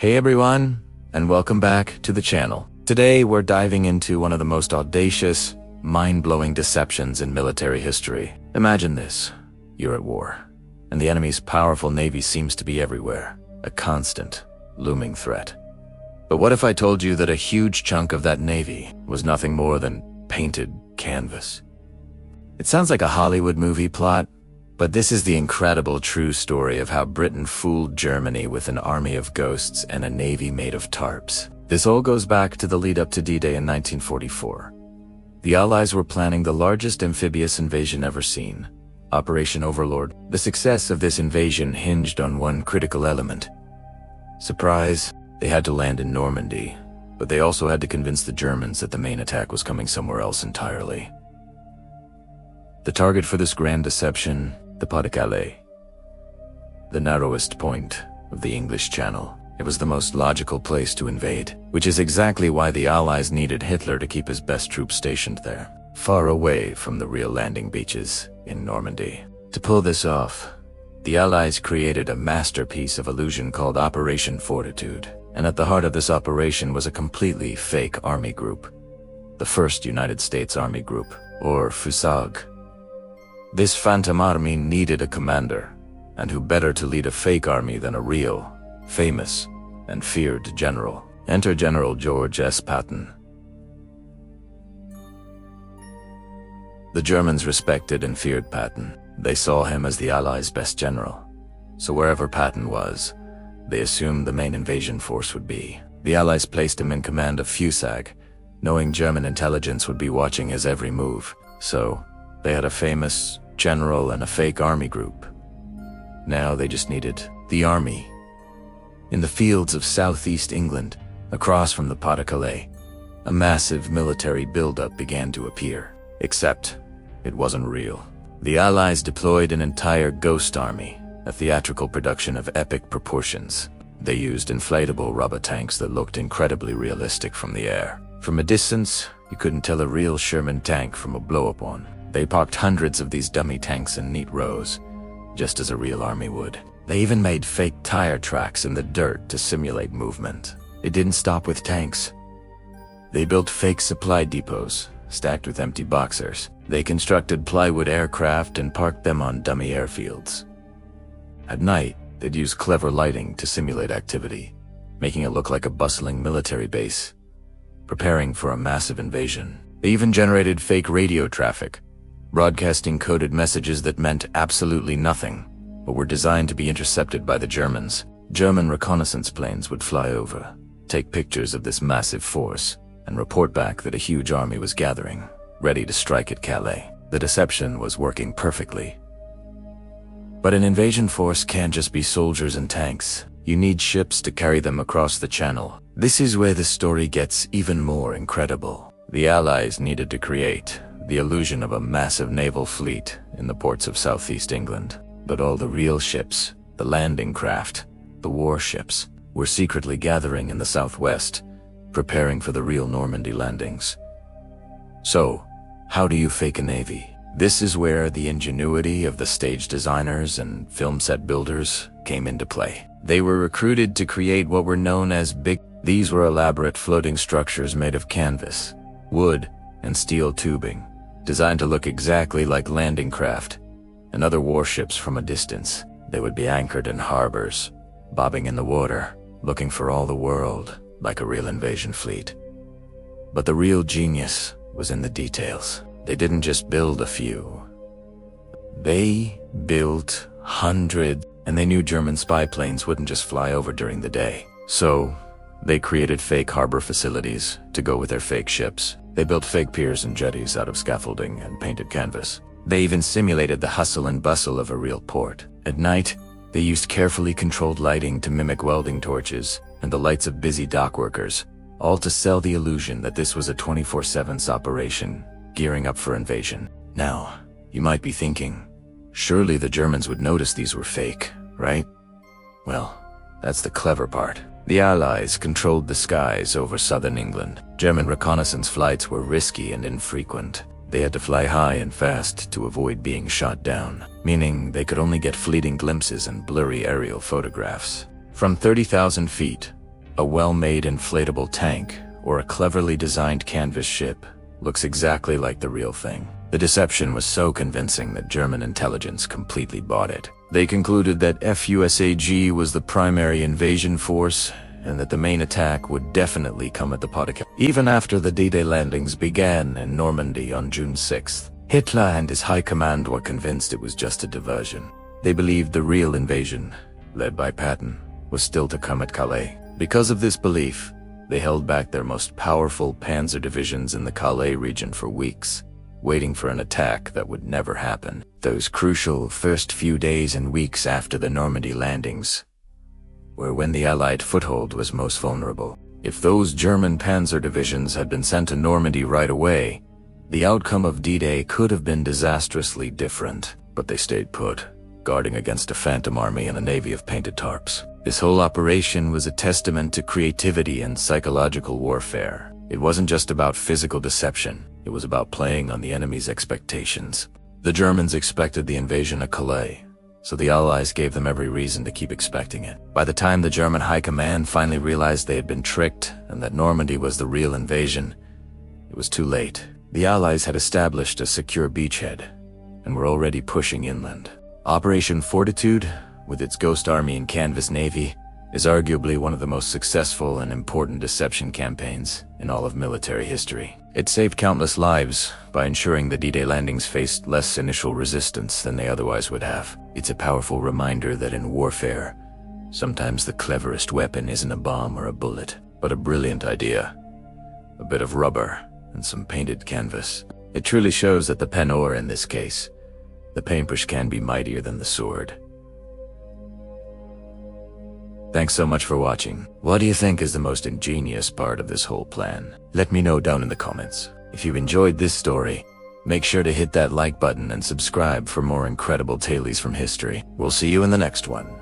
Hey everyone, and welcome back to the channel. Today we're diving into one of the most audacious, mind-blowing deceptions in military history. Imagine this. You're at war, and the enemy's powerful navy seems to be everywhere, a constant, looming threat. But what if I told you that a huge chunk of that navy was nothing more than painted canvas? It sounds like a Hollywood movie plot, but this is the incredible true story of how Britain fooled Germany with an army of ghosts and a navy made of tarps. This all goes back to the lead up to D-Day in 1944. The Allies were planning the largest amphibious invasion ever seen, Operation Overlord. The success of this invasion hinged on one critical element. Surprise, they had to land in Normandy, but they also had to convince the Germans that the main attack was coming somewhere else entirely. The target for this grand deception, the Pas de Calais, the narrowest point of the English Channel. It was the most logical place to invade, which is exactly why the Allies needed Hitler to keep his best troops stationed there, far away from the real landing beaches in Normandy. To pull this off, the Allies created a masterpiece of illusion called Operation Fortitude, and at the heart of this operation was a completely fake army group, the 1st United States Army Group, or FUSAG. This phantom army needed a commander, and who better to lead a fake army than a real, famous, and feared general. Enter General George S. Patton. The Germans respected and feared Patton. They saw him as the Allies' best general. So wherever Patton was, they assumed the main invasion force would be. The Allies placed him in command of FUSAG, knowing German intelligence would be watching his every move. So they had a famous general and a fake army group. Now they just needed the army. In the fields of southeast England, across from the Pas de Calais, a massive military buildup began to appear. Except, it wasn't real. The Allies deployed an entire ghost army, a theatrical production of epic proportions. They used inflatable rubber tanks that looked incredibly realistic from the air. From a distance, you couldn't tell a real Sherman tank from a blow-up one. They parked hundreds of these dummy tanks in neat rows, just as a real army would. They even made fake tire tracks in the dirt to simulate movement. It didn't stop with tanks. They built fake supply depots, stacked with empty boxers. They constructed plywood aircraft and parked them on dummy airfields. At night, they'd use clever lighting to simulate activity, making it look like a bustling military base, preparing for a massive invasion. They even generated fake radio traffic, broadcasting coded messages that meant absolutely nothing, but were designed to be intercepted by the Germans. German reconnaissance planes would fly over, take pictures of this massive force, and report back that a huge army was gathering, ready to strike at Calais. The deception was working perfectly. But an invasion force can't just be soldiers and tanks. You need ships to carry them across the channel. This is where the story gets even more incredible. The Allies needed to create the illusion of a massive naval fleet in the ports of southeast England. But all the real ships, the landing craft, the warships, were secretly gathering in the southwest, preparing for the real Normandy landings. So, how do you fake a navy? This is where the ingenuity of the stage designers and film set builders came into play. They were recruited to create what were known as big. These were elaborate floating structures made of canvas, wood, and steel tubing, designed to look exactly like landing craft and other warships from a distance. They would be anchored in harbors, bobbing in the water, looking for all the world like a real invasion fleet. But the real genius was in the details. They didn't just build a few. They built hundreds, and they knew German spy planes wouldn't just fly over during the day. So they created fake harbor facilities to go with their fake ships. They built fake piers and jetties out of scaffolding and painted canvas. They even simulated the hustle and bustle of a real port. At night, they used carefully controlled lighting to mimic welding torches and the lights of busy dock workers, all to sell the illusion that this was a 24/7 operation, gearing up for invasion. Now, you might be thinking, surely the Germans would notice these were fake, right? Well, that's the clever part. The Allies controlled the skies over southern England. German reconnaissance flights were risky and infrequent. They had to fly high and fast to avoid being shot down, meaning they could only get fleeting glimpses and blurry aerial photographs. From 30,000 feet, A well-made inflatable tank, or a cleverly designed canvas ship, looks exactly like the real thing. The deception was so convincing that German intelligence completely bought it. They concluded that FUSAG was the primary invasion force, and that the main attack would definitely come at the Potomac. Even after the D-Day landings began in Normandy on June 6th, Hitler and his high command were convinced it was just a diversion. They believed the real invasion, led by Patton, was still to come at Calais. Because of this belief, they held back their most powerful panzer divisions in the Calais region for weeks, waiting for an attack that would never happen. Those crucial first few days and weeks after the Normandy landings were when the Allied foothold was most vulnerable. If those German panzer divisions had been sent to Normandy right away, the outcome of D-Day could have been disastrously different. But they stayed put, guarding against a phantom army and a navy of painted tarps. This whole operation was a testament to creativity and psychological warfare. It wasn't just about physical deception, it was about playing on the enemy's expectations. The Germans expected the invasion of Calais, so the Allies gave them every reason to keep expecting it. By the time the German high command finally realized they had been tricked and that Normandy was the real invasion, it was too late. The Allies had established a secure beachhead and were already pushing inland. Operation Fortitude, with its ghost army and canvas navy, is arguably one of the most successful and important deception campaigns in all of military history. It saved countless lives by ensuring the D-Day landings faced less initial resistance than they otherwise would have. It's a powerful reminder that in warfare, sometimes the cleverest weapon isn't a bomb or a bullet, but a brilliant idea, a bit of rubber, and some painted canvas. It truly shows that the pen, or in this case, the paintbrush, can be mightier than the sword. Thanks so much for watching. What do you think is the most ingenious part of this whole plan? Let me know down in the comments. If you enjoyed this story, make sure to hit that like button and subscribe for more incredible tales from history. We'll see you in the next one.